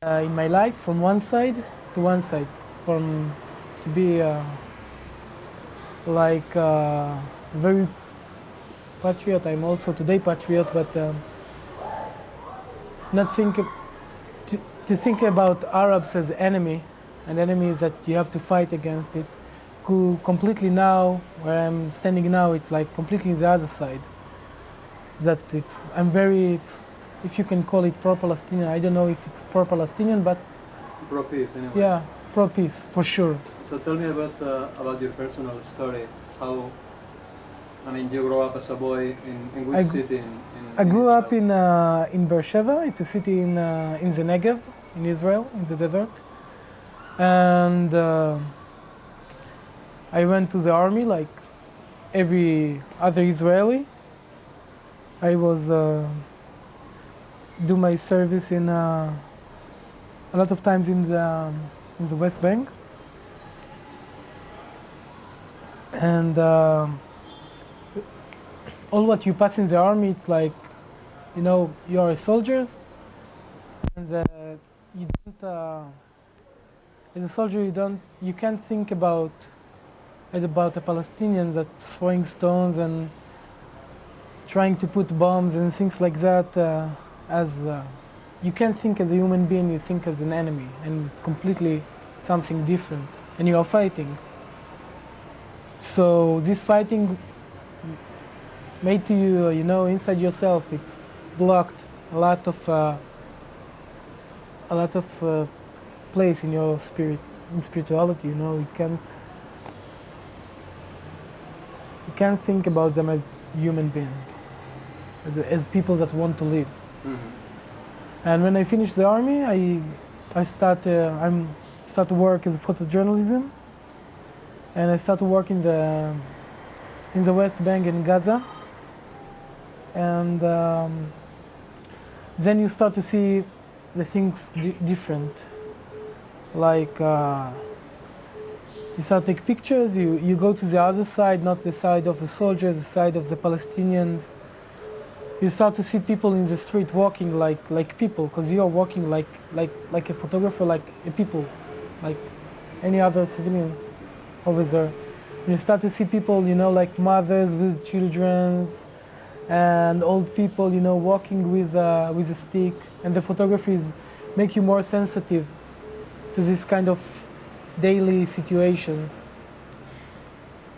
in my life from one side to one side, from to be very patriot. I'm also today patriot, but not think to think about Arabs as enemy, and enemies that you have to fight against it. Completely now, where I'm standing now, it's like completely the other side. That I'm very, if you can call it pro-Palestinian. I don't know if it's pro-Palestinian, but pro-peace anyway. Yeah, pro-peace for sure. So tell me about your personal story. How, I mean, you grew up as a boy in which city? I grew up in Beersheba. It's a city in the Negev, in Israel, in the desert. And I went to the army like every other Israeli. I was do my service in a lot of times in the West Bank, and all what you pass in the army, it's like, you know, you are soldiers, and you don't. As a soldier, you can't think about the Palestinians that throwing stones and trying to put bombs and things like that. You can't think as a human being, you think as an enemy, and it's completely something different, and you are fighting. So this fighting made to you, you know, inside yourself, it's blocked a lot of place in your spirit, in spirituality. You know, you can't think about them as human beings, as people that want to live. Mm-hmm. And when I finished the army, I start to work as a photojournalism, and I started working in the West Bank in Gaza, and then you start to see the things different. Like you start to take pictures, you go to the other side, not the side of the soldiers, the side of the Palestinians. You start to see people in the street walking like people, because you are walking like a photographer, like a people, like any other civilians over there. You start to see people, you know, like mothers with children, and old people, you know, walking with a stick, and the photographies make you more sensitive to this kind of daily situations.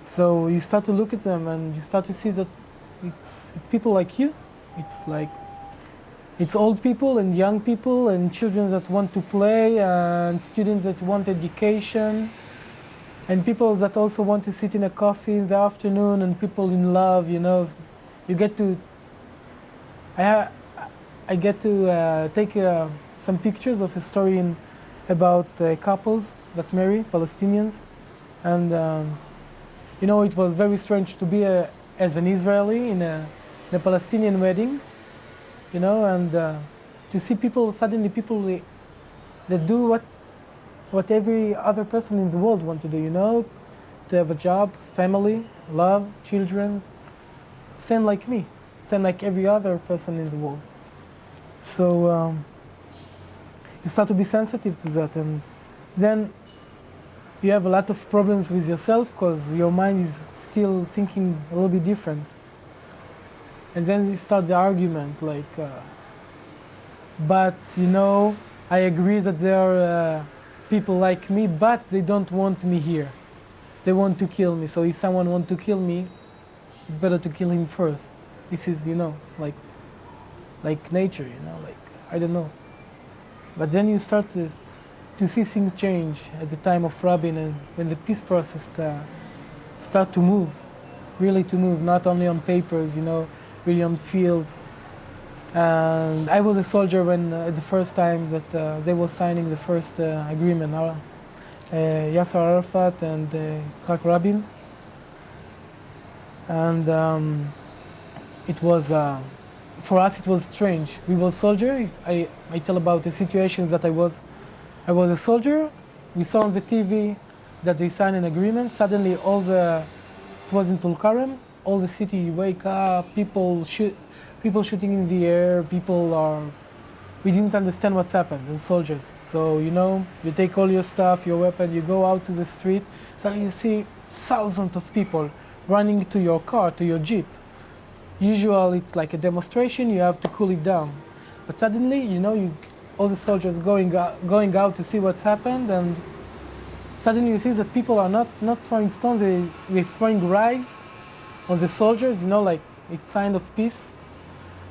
So you start to look at them, and you start to see that it's people like you. It's old people and young people and children that want to play, and students that want education, and people that also want to sit in a coffee in the afternoon, and people in love, you know. You get to, I get to take some pictures of a story about couples that marry, Palestinians, and you know, it was very strange to be as an Israeli in a Palestinian wedding, you know, and to see people that do what every other person in the world want to do, you know, to have a job, family, love, children, same like me, same like every other person in the world. So you start to be sensitive to that, and then you have a lot of problems with yourself because your mind is still thinking a little bit different. And then you start the argument, like, but you know, I agree that there are people like me, but they don't want me here. They want to kill me. So if someone wants to kill me, it's better to kill him first. This is, you know, like nature, you know, like, I don't know. But then you start to see things change at the time of Rabin, and when the peace process start to move, really to move, not only on papers, you know, really on fields. And I was a soldier when the first time that they were signing the first agreement, Yasser Arafat and Yitzhak Rabin. And it was, for us it was strange. We were soldiers. I tell about the situations that I was a soldier. We saw on the TV that they signed an agreement. Suddenly it was in Tulkarem, all the city, you wake up, people shooting in the air, people are we didn't understand what's happened as soldiers. So, you know, you take all your stuff, your weapon, you go out to the street, suddenly you see thousands of people running to your car, to your jeep. Usually it's like a demonstration, you have to cool it down. But suddenly, you know, all the soldiers going out to see what's happened, and suddenly you see that people are not throwing stones, they're throwing rice on the soldiers, you know, like it's sign of peace.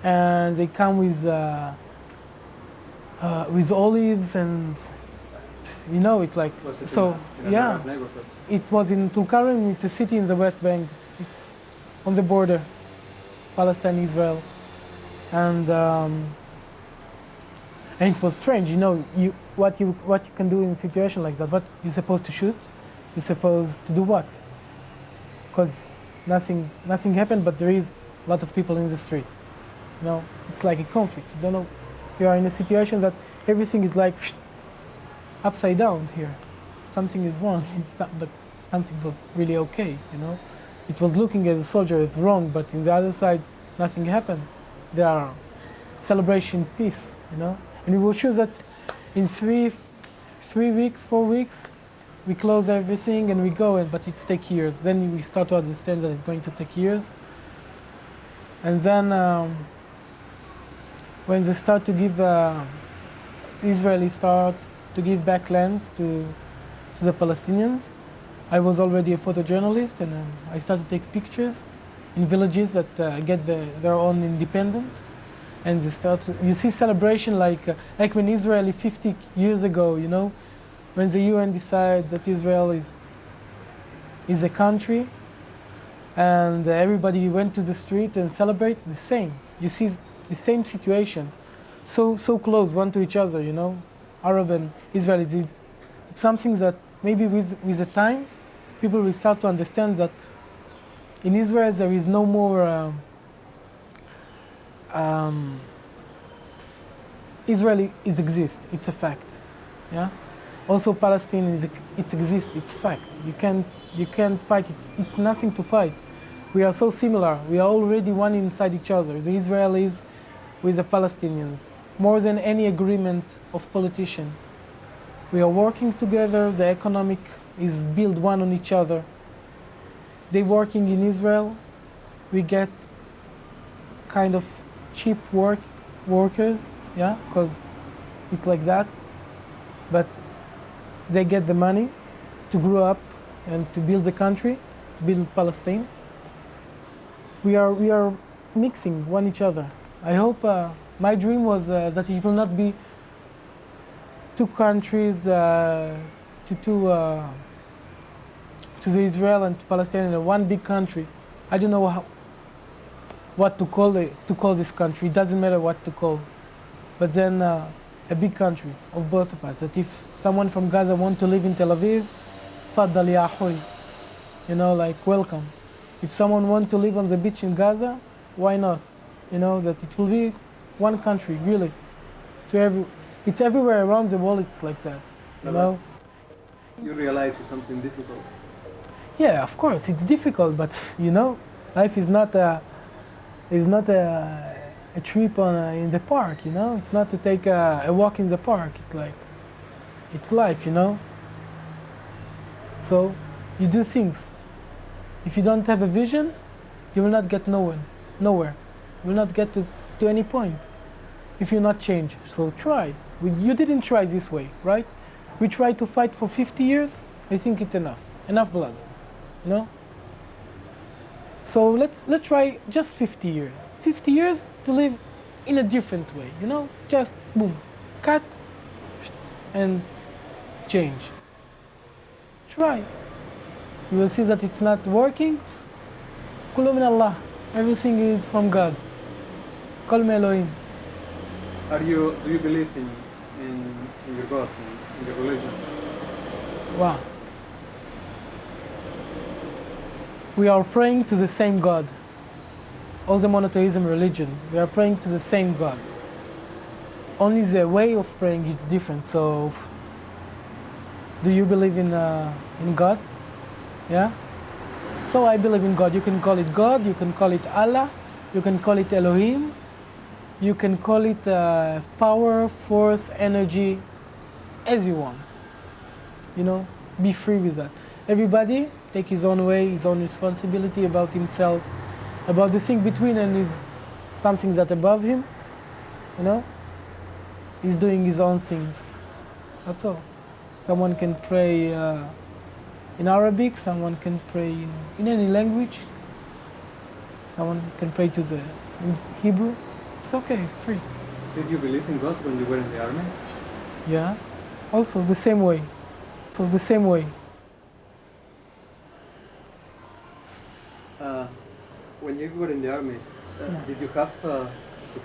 And they come with olives, and you know, it's like, Was it so in yeah, Arab neighborhood? it was in Tulkarem. It's a city in the West Bank. It's on the border, Palestine, Israel, and it was strange. You know, what you can do in a situation like that. What you're supposed to shoot? You're supposed to do what? Because nothing happened, but there is a lot of people in the street. You know, it's like a conflict. You don't know. You are in a situation that everything is like upside down here. Something is wrong, but something was really okay. You know, it was looking at the soldier as wrong, but in the other side, nothing happened. There are celebration peace. You know, and we will choose that in 3 weeks, 4 weeks, we close everything and we go. But it takes years. Then we start to understand that it's going to take years. And then when they start to give, Israelis start to give back lands to the Palestinians, I was already a photojournalist, and I started to take pictures in villages that get their own independent. And they start to, you see celebration like when Israel 50 years ago, you know, when the UN decided that Israel is a country, and everybody went to the street and celebrates the same. You see the same situation, so close one to each other, you know, Arab and Israelis. It's something that maybe with the time, people will start to understand that in Israel there is no more Israel exists. It's a fact. Yeah. Also, Palestine it exists. It's fact. You can't fight it. It's nothing to fight. We are so similar. We are already one inside each other. The Israelis with the Palestinians, more than any agreement of politician. We are working together. The economic is built one on each other. They working in Israel. We get kind of cheap workers, yeah, because it's like that. But they get the money to grow up and to build the country, to build Palestine. We are mixing one each other. I hope my dream was that it will not be two countries to the Israel and to Palestine in one big country. I don't know what to call this country. It doesn't matter what to call, but then a big country of both of us. That if someone from Gaza wants to live in Tel Aviv, tfaddal ya akhoy, you know, like welcome. If someone wants to live on the beach in Gaza, why not? You know, that it will be one country, really. It's everywhere around the world, it's like that, you know? You realize it's something difficult. Yeah, of course, it's difficult, but, you know, life is not a trip in the park, you know? It's not to take a walk in the park. It's like, it's life, you know? So, you do things. If you don't have a vision, you will not get nowhere. You will not get to any point if you not change. So try. You didn't try this way, right? We tried to fight for 50 years. I think it's enough blood, you know? So let's try just 50 years. 50 years to live in a different way, you know? Just boom, cut and change. Try. You will see that it's not working. Kullu min Allah. Everything is from God. Kol min Elohim. Do you believe in your God, in your religion? Wow. We are praying to the same God. All the monotheism religion, we are praying to the same God. Only the way of praying is different. So, do you believe in God? Yeah? So I believe in God. You can call it God, you can call it Allah, you can call it Elohim, You can call it power, force, energy, as you want. You know, be free with that. Everybody take his own way, his own responsibility about himself, about the thing between and is something that above him, you know? He's doing his own things. That's all. Someone can pray in Arabic, someone can pray in any language. Someone can pray in Hebrew. It's okay, free. Did you believe in God when you were in the army? Yeah. Also the same way. So the same way. When you were in the army, did you have to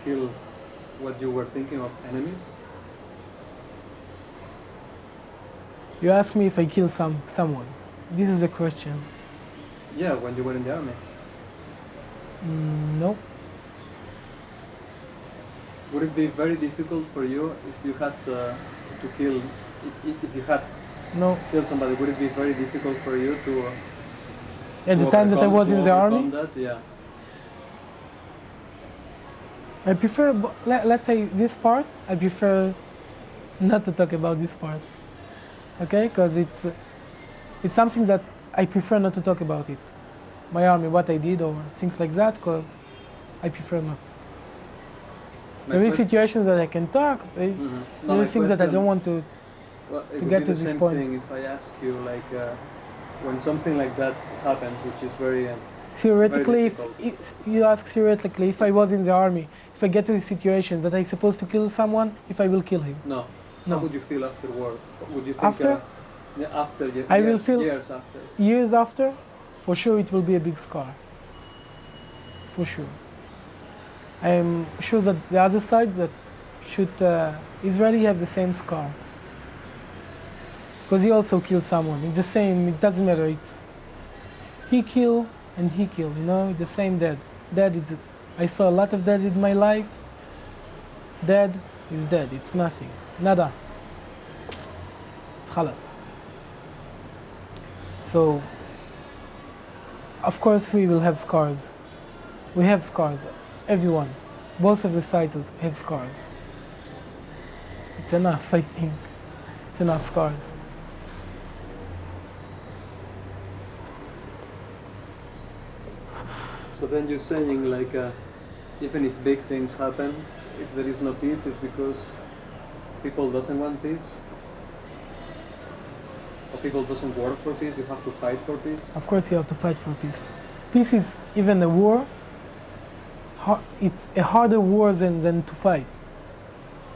kill what you were thinking of enemies? You ask me if I kill someone. This is the question. Yeah, when you were in the army. No. Would it be very difficult for you if you had to kill, if you had No. killed somebody? Would it be very difficult for you to? At the time that I was in the army, that? Yeah. I prefer, let's say this part, I prefer not to talk about this part. Okay? Because it's something that I prefer not to talk about it. My army, what I did or things like that, because I prefer not. There are situations that I can talk, there are things that I don't want to get to this point. It would be the same thing if I ask you, like, when something like that happens, which is very theoretically, very if you ask theoretically, if I was in the army, if I get to the situations that I'm supposed to kill someone, if I will kill him. No. No. How would you feel afterward? Would you think after? After, I will feel years after. Years after, for sure it will be a big scar. For sure. I am sure that the other side that should Israeli have the same scar. Because he also killed someone. It's the same, it doesn't matter. It's he killed and he killed, you know, it's the same dead. I saw a lot of dead in my life. Dead is dead, it's nothing. Nada. It's khalas. So, of course we will have scars. We have scars, everyone. Both of the sides have scars. It's enough, I think. It's enough scars. So then you're saying, like, even if big things happen, if there is no peace, it's because people doesn't want peace? Or people doesn't work for peace, you have to fight for peace? Of course you have to fight for peace. Peace is even a war. It's a harder war than to fight.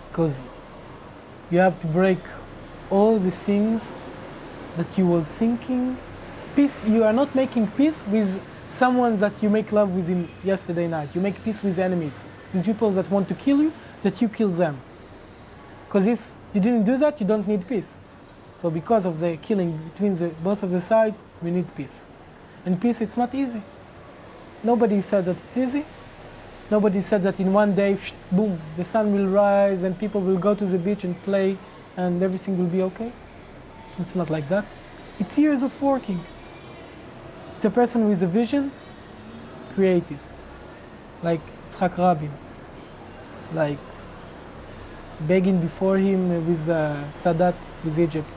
Because you have to break all the things that you were thinking. Peace, you are not making peace with someone that you make love with him yesterday night. You make peace with enemies, with people that want to kill you, that you kill them. Because if you didn't do that, you don't need peace. So because of the killing between both of the sides, we need peace. And peace, it's not easy. Nobody said that it's easy. Nobody said that in one day, boom, the sun will rise and people will go to the beach and play and everything will be okay. It's not like that. It's years of working. It's a person with a vision, create it. Like Yitzhak Rabin, like begging before him with Sadat, with Egypt.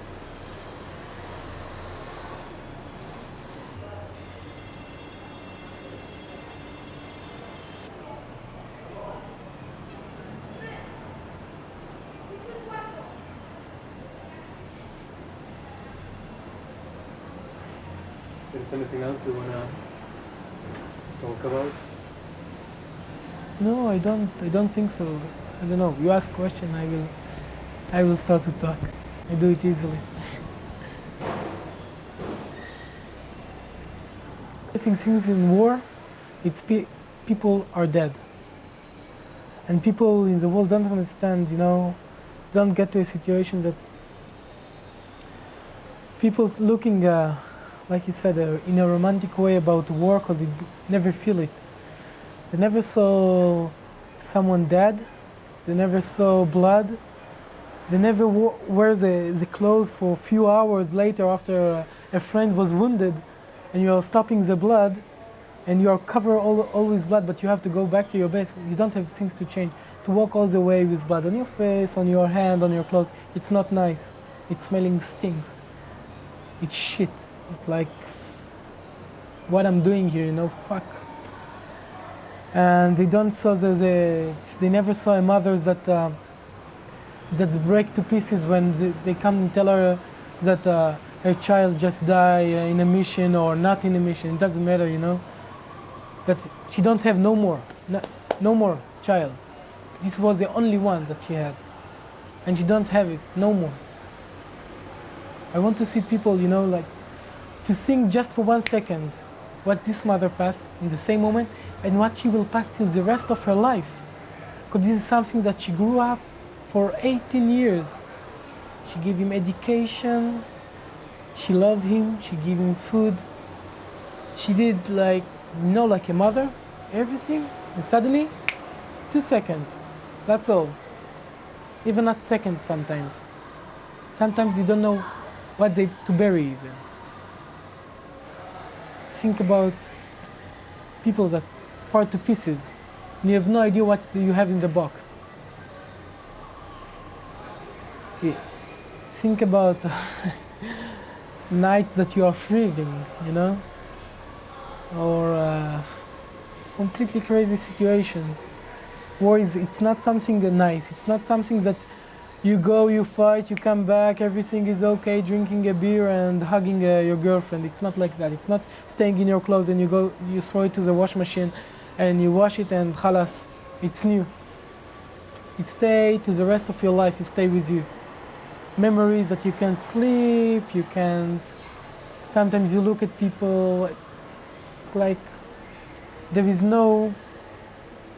Is there anything else you want to talk about? No, I don't think so. I don't know. You ask question, I will start to talk. I do it easily. Things in war, it's people are dead. And people in the world don't understand, you know, don't get to a situation that people looking, like you said, in a romantic way about war because they never feel it. They never saw someone dead. They never saw blood. They never wear the clothes for a few hours later after a friend was wounded and you are stopping the blood. and you are covered all with blood, but you have to go back to your base. You don't have things to change. To walk all the way with blood on your face, on your hand, on your clothes, it's not nice. It's smelling stinks. It's shit. It's like, what I'm doing here, you know, fuck. And they don't saw they never saw a mother that break to pieces when they come and tell her that her child just died in a mission or not in a mission. It doesn't matter, you know. That she don't have no more child. This was the only one that she had, and she don't have it no more. I want to see people, you know, like to think just for 1 second what this mother passed in the same moment and what she will pass till the rest of her life. Because this is something that she grew up for 18 years. She gave him education, she loved him, she gave him food. She did like, you know, like a mother, everything, and suddenly, 2 seconds, that's all. Even not seconds sometimes. Sometimes you don't know what they to bury even. Think about people that part to pieces, and you have no idea what you have in the box. Yeah. Think about nights that you are freezing, you know, or completely crazy situations. War is, it's not something nice. It's not something that you go, you fight, you come back, everything is okay, drinking a beer and hugging your girlfriend. It's not like that. It's not staying in your clothes and you go, you throw it to the wash machine and you wash it and khalas, it's new. It stays to the rest of your life, it stays with you. Memories that you can't sleep, you can't, sometimes you look at people, it's like there is no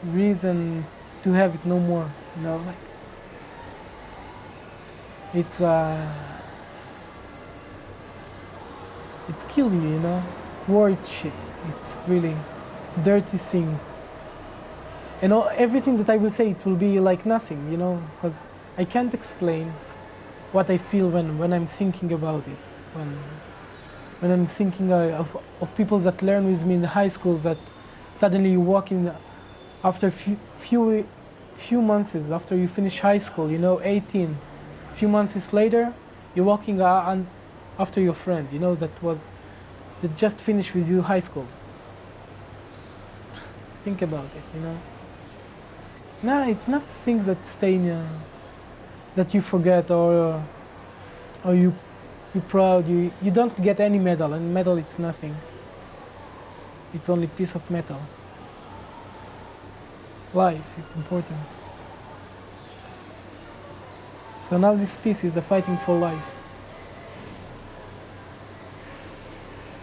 reason to have it no more, you know, like it's killing you, you know. War is shit. It's really dirty things. And everything that I will say, it will be like nothing, you know, because I can't explain what I feel when I'm thinking about it. When I'm thinking of people that learn with me in the high school, that suddenly you walk in after few months after you finish high school, you know, 18. Few months later, you're walking after your friend, you know, that just finished with you high school. Think about it, you know. It's not things that stay in, that you forget or you're proud. You don't get any medal, and medal it's nothing. It's only piece of metal. Life, it's important. So now this piece is a fighting for life.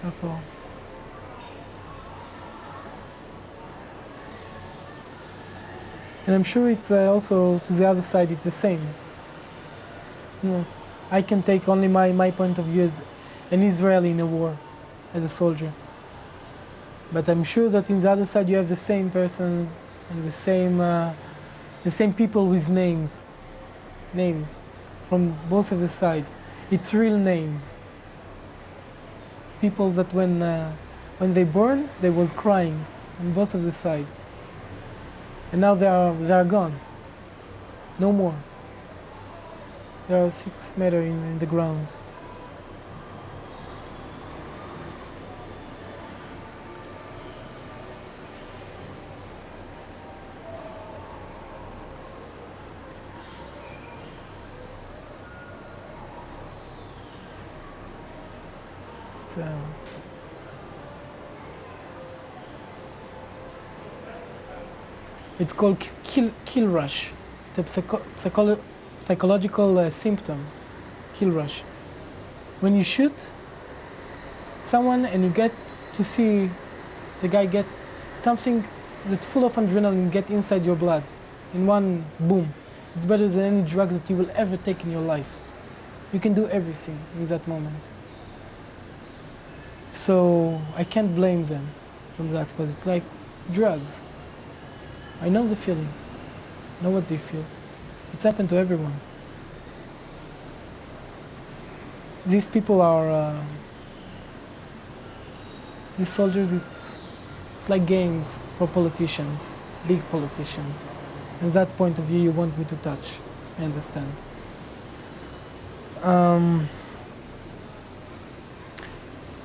That's all. And I'm sure it's also to the other side, it's the same. No, I can take only my point of view as an Israeli in a war, as a soldier. But I'm sure that in the other side you have the same persons and the same people with names from both of the sides. It's real names. People that when they burn, they was crying on both of the sides. And now they are gone. No more. There are 6 meters in the ground. It's called kill rush. It's a psychological symptom, kill rush. When you shoot someone and you get to see the guy get something that's full of adrenaline get inside your blood in one boom, it's better than any drugs that you will ever take in your life. You can do everything in that moment. So I can't blame them from that, because it's like drugs. I know the feeling. I know what they feel. It's happened to everyone. These people are, these soldiers, it's It's like games for politicians, big politicians. And that point of view you want me to touch, I understand. A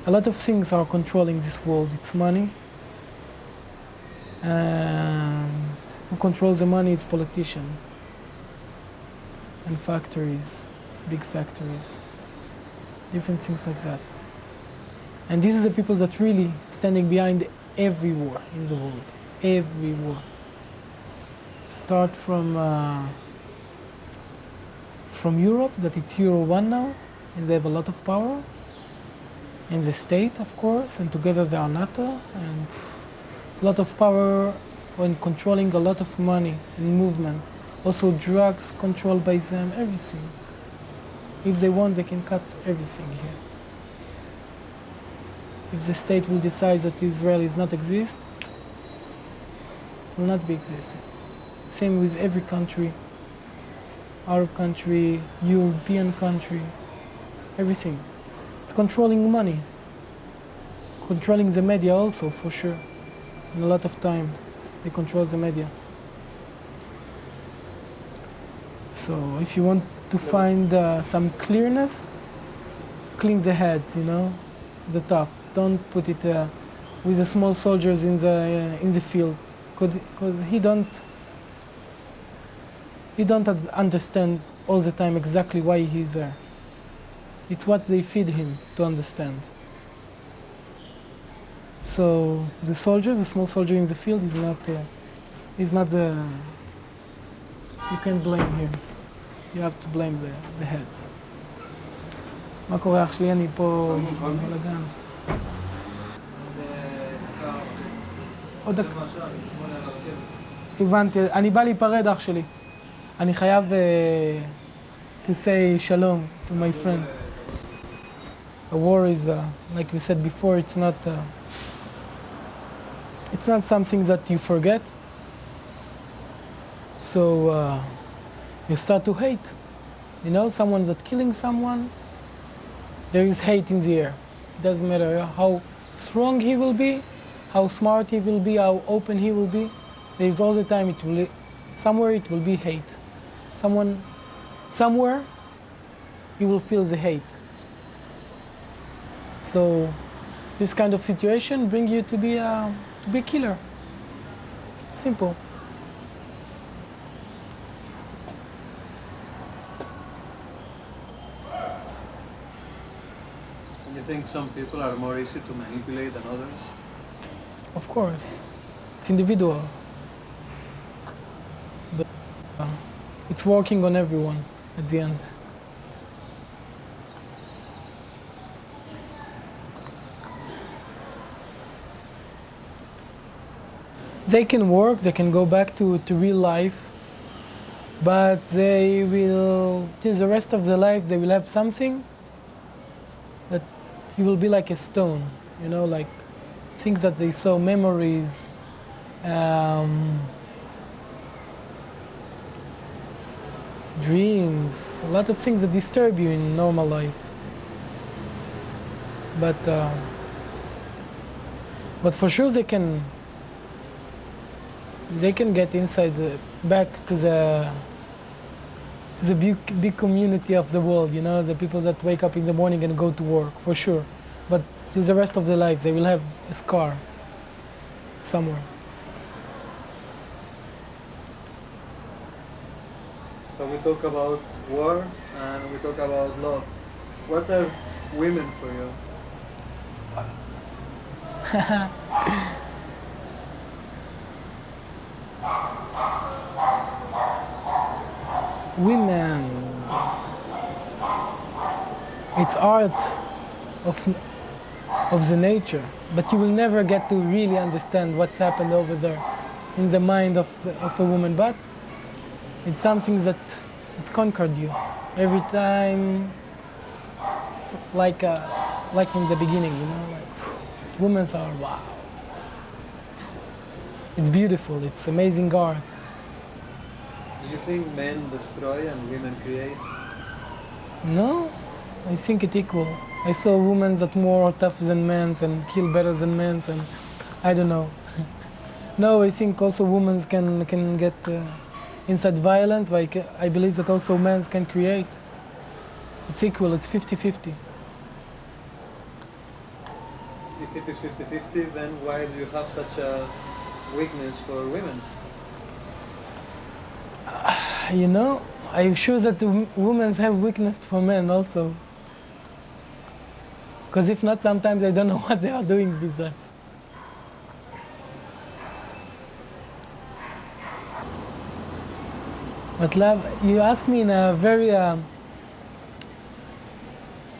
lot of things are controlling this world. It's money. And who controls the money is politician. And factories, big factories. Different things like that. And these are the people that really standing behind every war in the world. Every war. Start from Europe, that it's Euro 1 now, and they have a lot of power. And the state, of course, and together they are NATO, and it's a lot of power when controlling a lot of money and movement. Also drugs controlled by them, everything. If they want, they can cut everything here. If the state will decide that Israel is not exist, it will not be existing. Same with every country, Arab country, European country, everything. It's controlling money, controlling the media also, for sure. And a lot of time, they control the media. So if you want to find some clearness, clean the heads, you know, the top. Don't put it with the small soldiers in the field, because he don't understand all the time exactly why he's there. It's what they feed him to understand. So the soldier, the small soldier in the field, is not the. You can't blame him. You have to blame the heads. מה קורה אח שלי? אני פה בלגן. עוד דקה. הבנתי, אני בא להיפרד אח שלי. אני חייב to say shalom to my friend. A war is, like we said before, it's not something that you forget. So you start to hate. You know, someone that's killing someone, there is hate in the air. It doesn't matter how strong he will be, how smart he will be, how open he will be. There is all the time somewhere it will be hate. Somewhere you will feel the hate. So this kind of situation brings you to be a killer. Simple. And you think some people are more easy to manipulate than others? Of course. It's individual. But it's working on everyone at the end. They can work, they can go back to real life, but they will, till the rest of their life, they will have something that you will be like a stone, you know, like things that they saw, memories, dreams, a lot of things that disturb you in normal life. But for sure they can get inside, back to the big community of the world, you know, the people that wake up in the morning and go to work, for sure. But to the rest of their life, they will have a scar somewhere. So we talk about war and we talk about love. What are women for you? Women, it's art of the nature, but you will never get to really understand what's happened over there in the mind of a woman. But it's something that it's conquered you every time, like from the beginning, you know. Like, women are wow. It's beautiful. It's amazing art. Do you think men destroy and women create? No, I think it's equal. I saw women that more tough than men and kill better than men, and I don't know. No, I think also women can get inside violence. Like I believe that also men can create. It's equal. It's 50-50. If it is 50-50, then why do you have such a weakness for women? You know, I'm sure that women have weakness for men also. Because if not, sometimes I don't know what they are doing with us. But love, you asked me in a very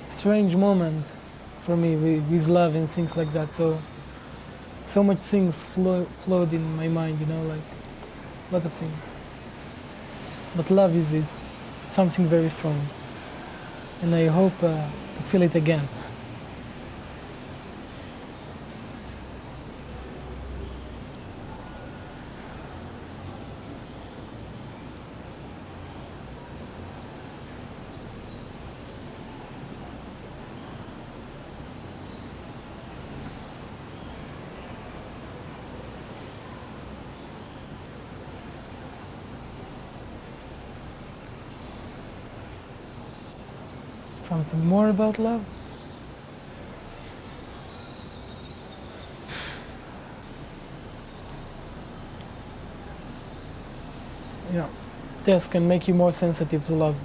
strange moment for me with love and things like that. So much things flowed in my mind, you know, like a lot of things. But love is something very strong, and I hope to feel it again. Something more about love? Yeah, this can make you more sensitive to love.